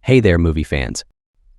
Hey there, movie fans.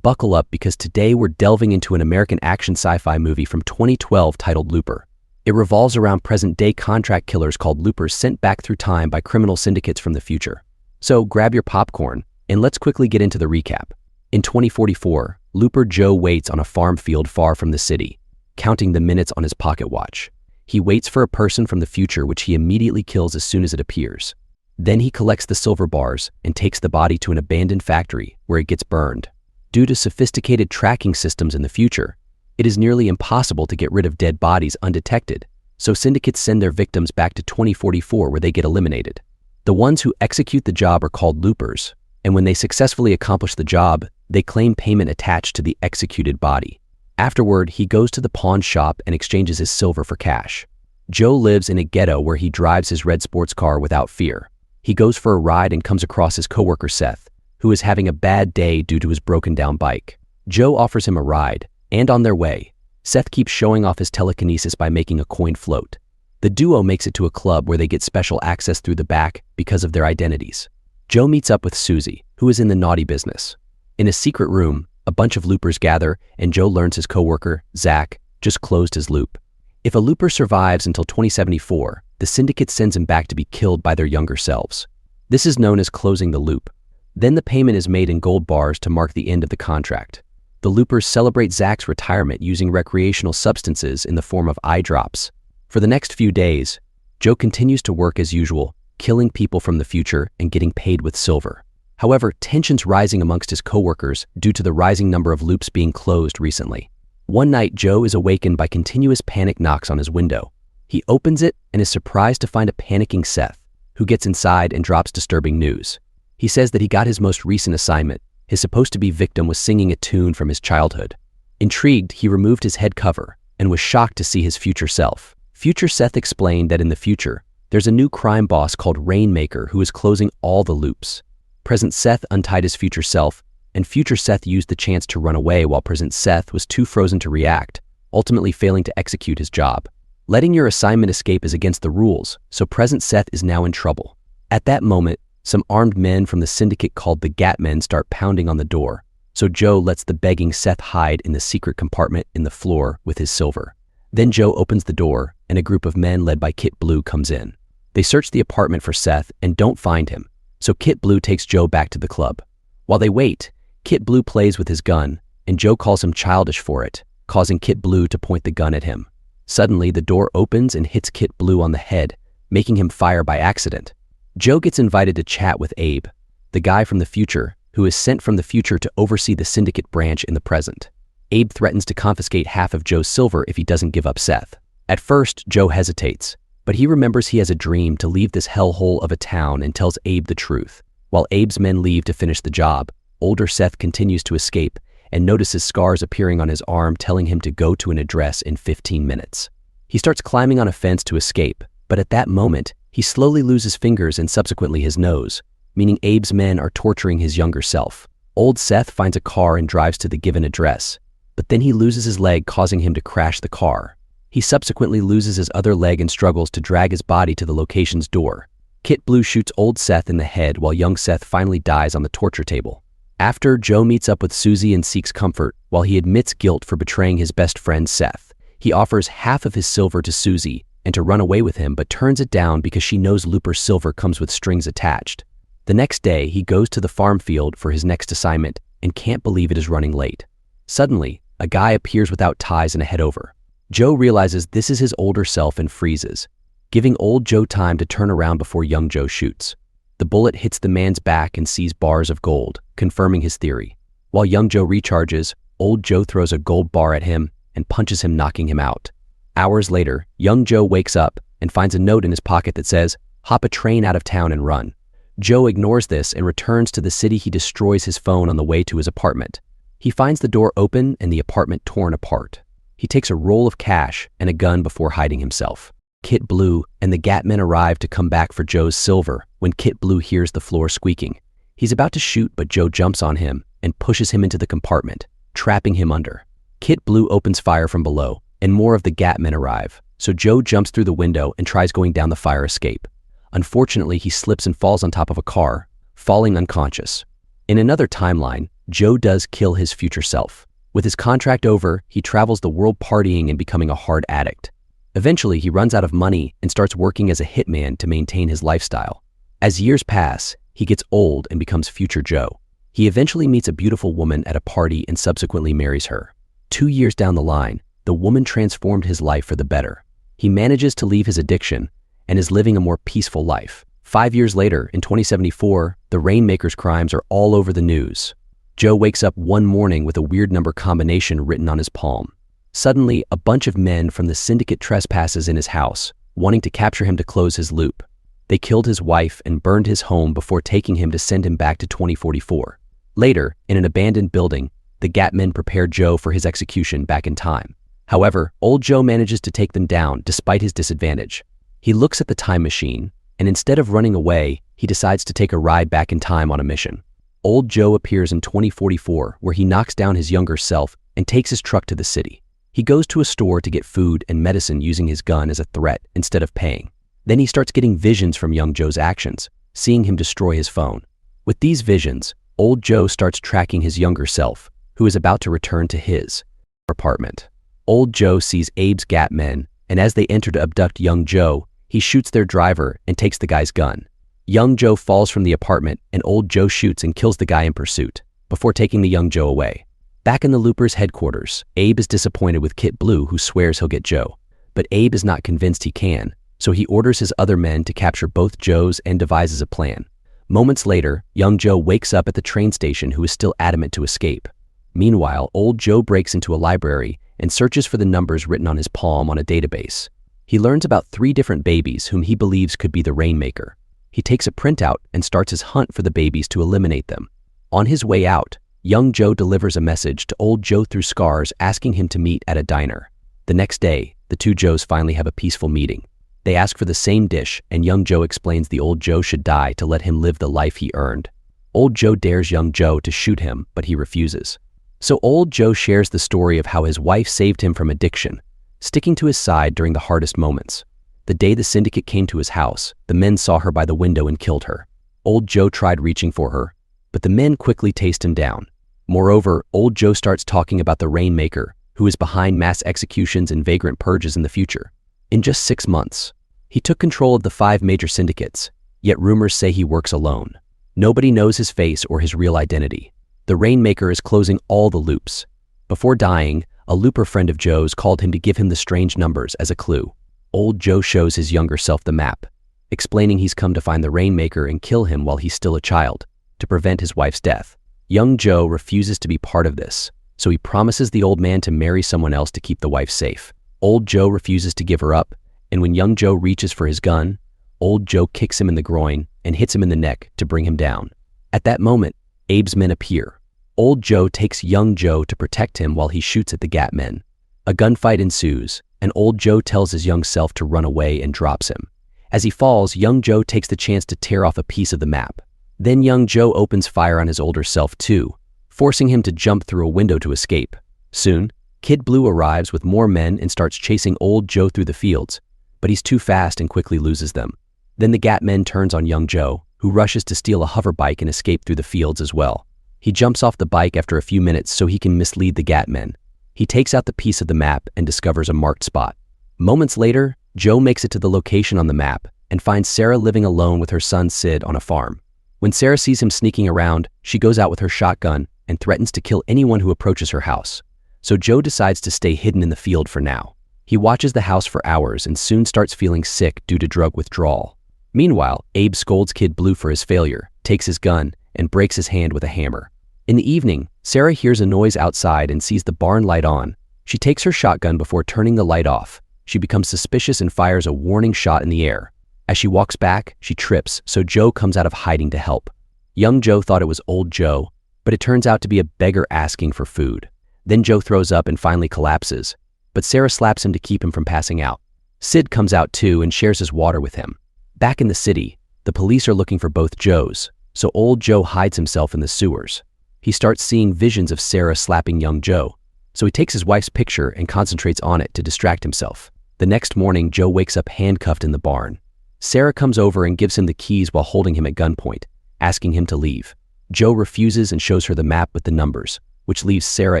Buckle up because today we're delving into an American action sci-fi movie from 2012 titled Looper. It revolves around present-day contract killers called loopers sent back through time by criminal syndicates from the future. So grab your popcorn and let's quickly get into the recap. In 2044, Looper Joe waits on a farm field far from the city, counting the minutes on his pocket watch. He waits for a person from the future which he immediately kills as soon as it appears. Then he collects the silver bars and takes the body to an abandoned factory where it gets burned. Due to sophisticated tracking systems in the future, it is nearly impossible to get rid of dead bodies undetected, so syndicates send their victims back to 2044 where they get eliminated. The ones who execute the job are called loopers, and when they successfully accomplish the job, they claim payment attached to the executed body. Afterward, he goes to the pawn shop and exchanges his silver for cash. Joe lives in a ghetto where he drives his red sports car without fear. He goes for a ride and comes across his coworker Seth, who is having a bad day due to his broken-down bike. Joe offers him a ride, and on their way, Seth keeps showing off his telekinesis by making a coin float. The duo makes it to a club where they get special access through the back because of their identities. Joe meets up with Susie, who is in the naughty business. In a secret room, a bunch of loopers gather, and Joe learns his coworker, Zach, just closed his loop. If a looper survives until 2074, the syndicate sends him back to be killed by their younger selves. This is known as closing the loop. Then the payment is made in gold bars to mark the end of the contract. The loopers celebrate Zach's retirement using recreational substances in the form of eye drops. For the next few days, Joe continues to work as usual, killing people from the future and getting paid with silver. However, tensions rising amongst his coworkers due to the rising number of loops being closed recently. One night, Joe is awakened by continuous panic knocks on his window. He opens it and is surprised to find a panicking Seth, who gets inside and drops disturbing news. He says that he got his most recent assignment. His supposed-to-be victim was singing a tune from his childhood. Intrigued, he removed his head cover and was shocked to see his future self. Future Seth explained that in the future, there's a new crime boss called Rainmaker who is closing all the loops. Present Seth untied his future self, and future Seth used the chance to run away while present Seth was too frozen to react, ultimately failing to execute his job. Letting your assignment escape is against the rules, so present Seth is now in trouble. At that moment, some armed men from the syndicate called the hitmen start pounding on the door, so Joe lets the begging Seth hide in the secret compartment in the floor with his silver. Then Joe opens the door, and a group of men led by Kit Blue comes in. They search the apartment for Seth and don't find him, so Kit Blue takes Joe back to the club. While they wait, Kit Blue plays with his gun, and Joe calls him childish for it, causing Kit Blue to point the gun at him. Suddenly, the door opens and hits Kit Blue on the head, making him fire by accident. Joe gets invited to chat with Abe, the guy from the future, who is sent from the future to oversee the syndicate branch in the present. Abe threatens to confiscate half of Joe's silver if he doesn't give up Seth. At first, Joe hesitates, but he remembers he has a dream to leave this hellhole of a town and tells Abe the truth. While Abe's men leave to finish the job, older Seth continues to escape and notices scars appearing on his arm telling him to go to an address in 15 minutes. He starts climbing on a fence to escape, but at that moment, he slowly loses fingers and subsequently his nose, meaning Abe's men are torturing his younger self. Old Seth finds a car and drives to the given address, but then he loses his leg, causing him to crash the car. He subsequently loses his other leg and struggles to drag his body to the location's door. Kit Blue shoots old Seth in the head while young Seth finally dies on the torture table. After, Joe meets up with Susie and seeks comfort while he admits guilt for betraying his best friend Seth. He offers half of his silver to Susie and to run away with him, but turns it down because she knows Looper's silver comes with strings attached. The next day, he goes to the farm field for his next assignment and can't believe it is running late. Suddenly, a guy appears without ties and a headover. Joe realizes this is his older self and freezes, giving old Joe time to turn around before young Joe shoots. The bullet hits the man's back and sees bars of gold, confirming his theory. While young Joe recharges, old Joe throws a gold bar at him and punches him, knocking him out. Hours later, young Joe wakes up and finds a note in his pocket that says, "Hop a train out of town and run." Joe ignores this and returns to the city. He destroys his phone on the way to his apartment. He finds the door open and the apartment torn apart. He takes a roll of cash and a gun before hiding himself. Kit Blue and the Gatmen arrive to come back for Joe's silver when Kit Blue hears the floor squeaking. He's about to shoot, but Joe jumps on him and pushes him into the compartment, trapping him under. Kit Blue opens fire from below, and more of the Gatmen arrive, so Joe jumps through the window and tries going down the fire escape. Unfortunately, he slips and falls on top of a car, falling unconscious. In another timeline, Joe does kill his future self. With his contract over, he travels the world partying and becoming a hard addict. Eventually, he runs out of money and starts working as a hitman to maintain his lifestyle. As years pass, he gets old and becomes future Joe. He eventually meets a beautiful woman at a party and subsequently marries her. 2 years down the line, the woman transformed his life for the better. He manages to leave his addiction and is living a more peaceful life. 5 years later, in 2074, the Rainmaker's crimes are all over the news. Joe wakes up one morning with a weird number combination written on his palm. Suddenly, a bunch of men from the syndicate trespasses in his house, wanting to capture him to close his loop. They killed his wife and burned his home before taking him to send him back to 2044. Later, in an abandoned building, the Gatmen prepare Joe for his execution back in time. However, old Joe manages to take them down despite his disadvantage. He looks at the time machine, and instead of running away, he decides to take a ride back in time on a mission. Old Joe appears in 2044, where he knocks down his younger self and takes his truck to the city. He goes to a store to get food and medicine using his gun as a threat instead of paying. Then he starts getting visions from young Joe's actions, seeing him destroy his phone. With these visions, old Joe starts tracking his younger self, who is about to return to his apartment. Old Joe sees Abe's Gatmen, and as they enter to abduct young Joe, he shoots their driver and takes the guy's gun. Young Joe falls from the apartment, and old Joe shoots and kills the guy in pursuit, before taking the young Joe away. Back in the Loopers' headquarters, Abe is disappointed with Kit Blue, who swears he'll get Joe. But Abe is not convinced he can, so he orders his other men to capture both Joes and devises a plan. Moments later, young Joe wakes up at the train station, who is still adamant to escape. Meanwhile, old Joe breaks into a library and searches for the numbers written on his palm on a database. He learns about 3 different babies whom he believes could be the Rainmaker. He takes a printout and starts his hunt for the babies to eliminate them. On his way out, young Joe delivers a message to old Joe through scars, asking him to meet at a diner. The next day, the 2 Joes finally have a peaceful meeting. They ask for the same dish, and young Joe explains the old Joe should die to let him live the life he earned. Old Joe dares young Joe to shoot him, but he refuses. So old Joe shares the story of how his wife saved him from addiction, sticking to his side during the hardest moments. The day the syndicate came to his house, the men saw her by the window and killed her. Old Joe tried reaching for her, but the men quickly chased him down. Moreover, old Joe starts talking about the Rainmaker, who is behind mass executions and vagrant purges in the future. In just 6 months, he took control of the 5 major syndicates, yet rumors say he works alone. Nobody knows his face or his real identity. The Rainmaker is closing all the loops. Before dying, a looper friend of Joe's called him to give him the strange numbers as a clue. Old Joe shows his younger self the map, explaining he's come to find the Rainmaker and kill him while he's still a child, to prevent his wife's death. Young Joe refuses to be part of this, so he promises the old man to marry someone else to keep the wife safe. Old Joe refuses to give her up, and when young Joe reaches for his gun, old Joe kicks him in the groin and hits him in the neck to bring him down. At that moment, Abe's men appear. Old Joe takes young Joe to protect him while he shoots at the Gatmen. A gunfight ensues, and old Joe tells his young self to run away and drops him. As he falls, young Joe takes the chance to tear off a piece of the map. Then young Joe opens fire on his older self too, forcing him to jump through a window to escape. Soon, Kid Blue arrives with more men and starts chasing old Joe through the fields, but he's too fast and quickly loses them. Then the Gatmen turns on young Joe, who rushes to steal a hover bike and escape through the fields as well. He jumps off the bike after a few minutes so he can mislead the Gatmen. He takes out the piece of the map and discovers a marked spot. Moments later, Joe makes it to the location on the map and finds Sarah living alone with her son Sid on a farm. When Sarah sees him sneaking around, she goes out with her shotgun and threatens to kill anyone who approaches her house. So Joe decides to stay hidden in the field for now. He watches the house for hours and soon starts feeling sick due to drug withdrawal. Meanwhile, Abe scolds Kid Blue for his failure, takes his gun, and breaks his hand with a hammer. In the evening, Sarah hears a noise outside and sees the barn light on. She takes her shotgun before turning the light off. She becomes suspicious and fires a warning shot in the air. As she walks back, she trips, so Joe comes out of hiding to help. Young Joe thought it was old Joe, but it turns out to be a beggar asking for food. Then Joe throws up and finally collapses, but Sarah slaps him to keep him from passing out. Sid comes out too and shares his water with him. Back in the city, the police are looking for both Joes, so old Joe hides himself in the sewers. He starts seeing visions of Sarah slapping young Joe, so he takes his wife's picture and concentrates on it to distract himself. The next morning, Joe wakes up handcuffed in the barn. Sarah comes over and gives him the keys while holding him at gunpoint, asking him to leave. Joe refuses and shows her the map with the numbers, which leaves Sarah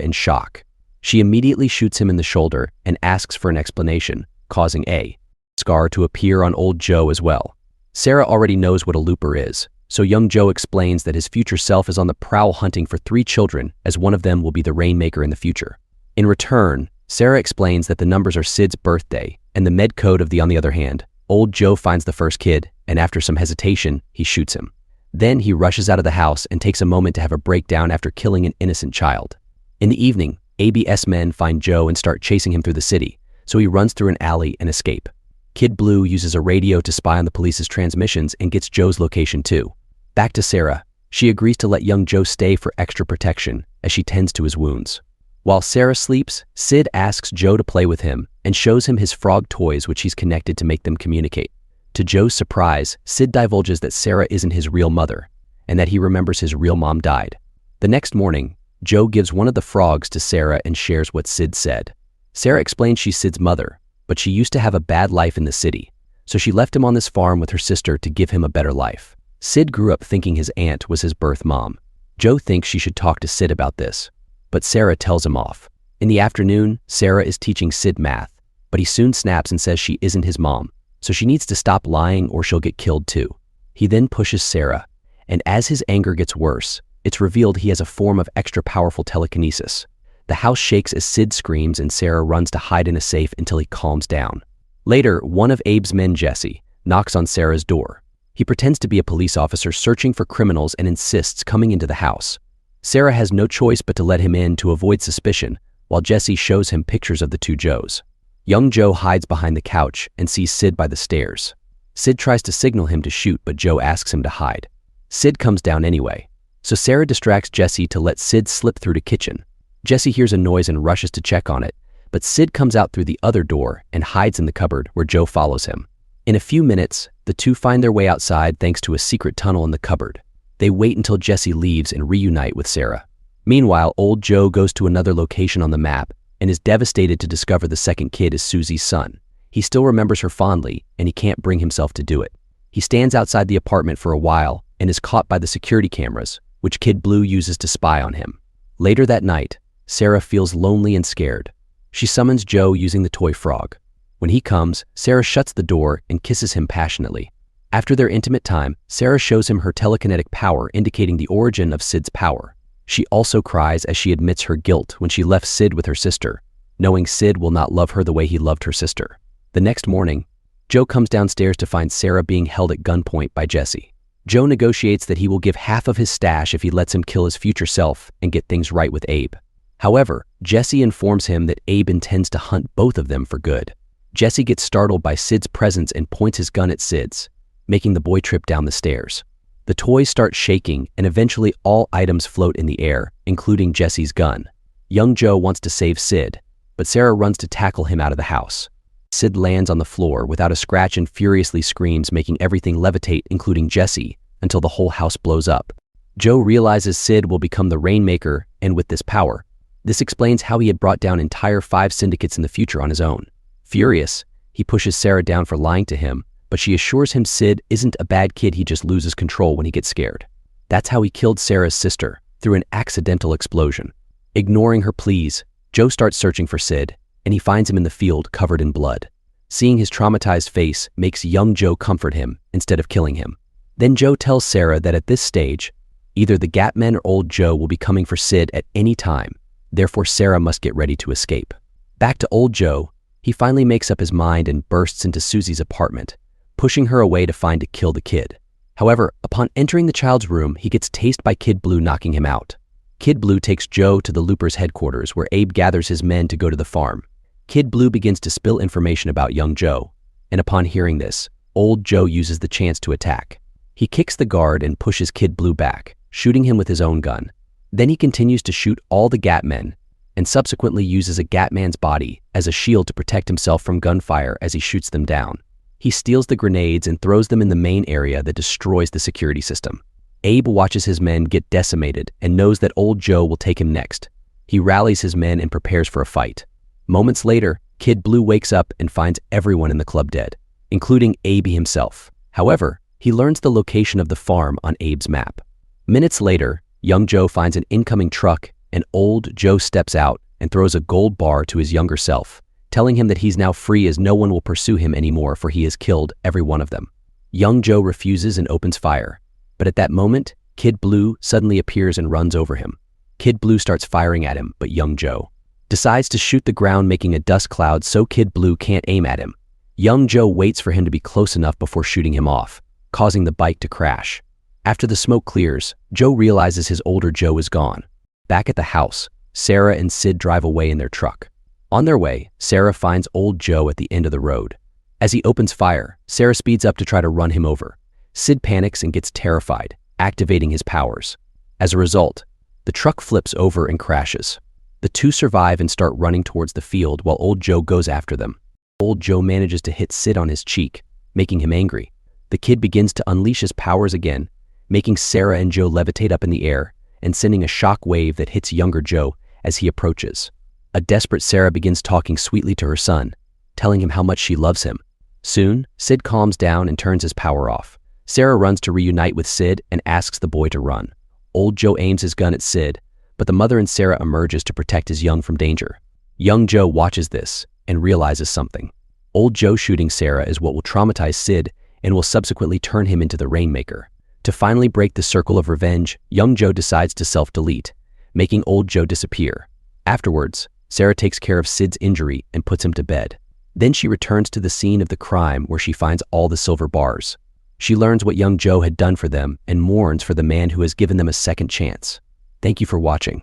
in shock. She immediately shoots him in the shoulder and asks for an explanation, causing a scar to appear on old Joe as well. Sarah already knows what a looper is, so young Joe explains that his future self is on the prowl hunting for 3 children, as one of them will be the rainmaker in the future. In return, Sarah explains that the numbers are Sid's birthday and the med code of the on the other hand. Old Joe finds the first kid, and after some hesitation, he shoots him. Then he rushes out of the house and takes a moment to have a breakdown after killing an innocent child. In the evening, AB's men find Joe and start chasing him through the city, so he runs through an alley and escape. Kid Blue uses a radio to spy on the police's transmissions and gets Joe's location too. Back to Sarah. She agrees to let young Joe stay for extra protection as she tends to his wounds. While Sarah sleeps, Sid asks Joe to play with him and shows him his frog toys which he's connected to make them communicate. To Joe's surprise, Sid divulges that Sarah isn't his real mother and that he remembers his real mom died. The next morning, Joe gives one of the frogs to Sarah and shares what Sid said. Sarah explains she's Sid's mother, but she used to have a bad life in the city, so she left him on this farm with her sister to give him a better life. Sid grew up thinking his aunt was his birth mom. Joe thinks she should talk to Sid about this, but Sarah tells him off. In the afternoon, Sarah is teaching Sid math, but he soon snaps and says she isn't his mom, so she needs to stop lying or she'll get killed too. He then pushes Sarah, and as his anger gets worse, it's revealed he has a form of extra powerful telekinesis. The house shakes as Sid screams and Sarah runs to hide in a safe until he calms down. Later, one of Abe's men, Jesse, knocks on Sarah's door. He pretends to be a police officer searching for criminals and insists coming into the house. Sarah has no choice but to let him in to avoid suspicion, while Jesse shows him pictures of the 2 Joes. Young Joe hides behind the couch and sees Sid by the stairs. Sid tries to signal him to shoot, but Joe asks him to hide. Sid comes down anyway, so Sarah distracts Jesse to let Sid slip through the kitchen. Jesse hears a noise and rushes to check on it, but Sid comes out through the other door and hides in the cupboard where Joe follows him. In a few minutes, the 2 find their way outside thanks to a secret tunnel in the cupboard. They wait until Jesse leaves and reunite with Sarah. Meanwhile, old Joe goes to another location on the map and is devastated to discover the second kid is Susie's son. He still remembers her fondly, and he can't bring himself to do it. He stands outside the apartment for a while and is caught by the security cameras, which Kid Blue uses to spy on him. Later that night, Sarah feels lonely and scared. She summons Joe using the toy frog. When he comes, Sarah shuts the door and kisses him passionately. After their intimate time, Sarah shows him her telekinetic power, indicating the origin of Sid's power. She also cries as she admits her guilt when she left Sid with her sister, knowing Sid will not love her the way he loved her sister. The next morning, Joe comes downstairs to find Sarah being held at gunpoint by Jesse. Joe negotiates that he will give half of his stash if he lets him kill his future self and get things right with Abe. However, Jesse informs him that Abe intends to hunt both of them for good. Jesse gets startled by Sid's presence and points his gun at Sid's, making the boy trip down the stairs. The toys start shaking and eventually all items float in the air, including Jesse's gun. Young Joe wants to save Sid, but Sarah runs to tackle him out of the house. Sid lands on the floor without a scratch and furiously screams, making everything levitate, including Jesse, until the whole house blows up. Joe realizes Sid will become the Rainmaker, and with this power, this explains how he had brought down entire 5 syndicates in the future on his own. Furious, he pushes Sarah down for lying to him, but she assures him Sid isn't a bad kid, he just loses control when he gets scared. That's how he killed Sarah's sister, through an accidental explosion. Ignoring her pleas, Joe starts searching for Sid, and he finds him in the field covered in blood. Seeing his traumatized face makes young Joe comfort him instead of killing him. Then Joe tells Sarah that at this stage, either the Gatmen or old Joe will be coming for Sid at any time, therefore Sarah must get ready to escape. Back to old Joe, he finally makes up his mind and bursts into Susie's apartment, pushing her away to find to kill the kid. However, upon entering the child's room, he gets tased by Kid Blue, knocking him out. Kid Blue takes Joe to the Loopers' headquarters where Abe gathers his men to go to the farm. Kid Blue begins to spill information about young Joe, and upon hearing this, old Joe uses the chance to attack. He kicks the guard and pushes Kid Blue back, shooting him with his own gun. Then he continues to shoot all the Gatmen, and subsequently uses a Gatman's body as a shield to protect himself from gunfire as he shoots them down. He steals the grenades and throws them in the main area that destroys the security system. Abe watches his men get decimated and knows that old Joe will take him next. He rallies his men and prepares for a fight. Moments later, Kid Blue wakes up and finds everyone in the club dead, including Abe himself. However, he learns the location of the farm on Abe's map. Minutes later, Young Joe finds an incoming truck, and old Joe steps out and throws a gold bar to his younger self, telling him that he's now free as no one will pursue him anymore for he has killed every one of them. Young Joe refuses and opens fire, but at that moment, Kid Blue suddenly appears and runs over him. Kid Blue starts firing at him, but young Joe decides to shoot the ground, making a dust cloud so Kid Blue can't aim at him. Young Joe waits for him to be close enough before shooting him off, causing the bike to crash. After the smoke clears, Joe realizes his older Joe is gone. Back at the house, Sarah and Sid drive away in their truck. On their way, Sarah finds old Joe at the end of the road. As he opens fire, Sarah speeds up to try to run him over. Sid panics and gets terrified, activating his powers. As a result, the truck flips over and crashes. The two survive and start running towards the field while old Joe goes after them. Old Joe manages to hit Sid on his cheek, making him angry. The kid begins to unleash his powers again, making Sarah and Joe levitate up in the air and sending a shock wave that hits younger Joe as he approaches. A desperate Sarah begins talking sweetly to her son, telling him how much she loves him. Soon, Sid calms down and turns his power off. Sarah runs to reunite with Sid and asks the boy to run. Old Joe aims his gun at Sid, but the mother and Sarah emerges to protect his young from danger. Young Joe watches this and realizes something. Old Joe shooting Sarah is what will traumatize Sid and will subsequently turn him into the Rainmaker. To finally break the circle of revenge, young Joe decides to self-delete, making old Joe disappear. Afterwards, Sarah takes care of Sid's injury and puts him to bed. Then she returns to the scene of the crime where she finds all the silver bars. She learns what young Joe had done for them and mourns for the man who has given them a second chance. Thank you for watching.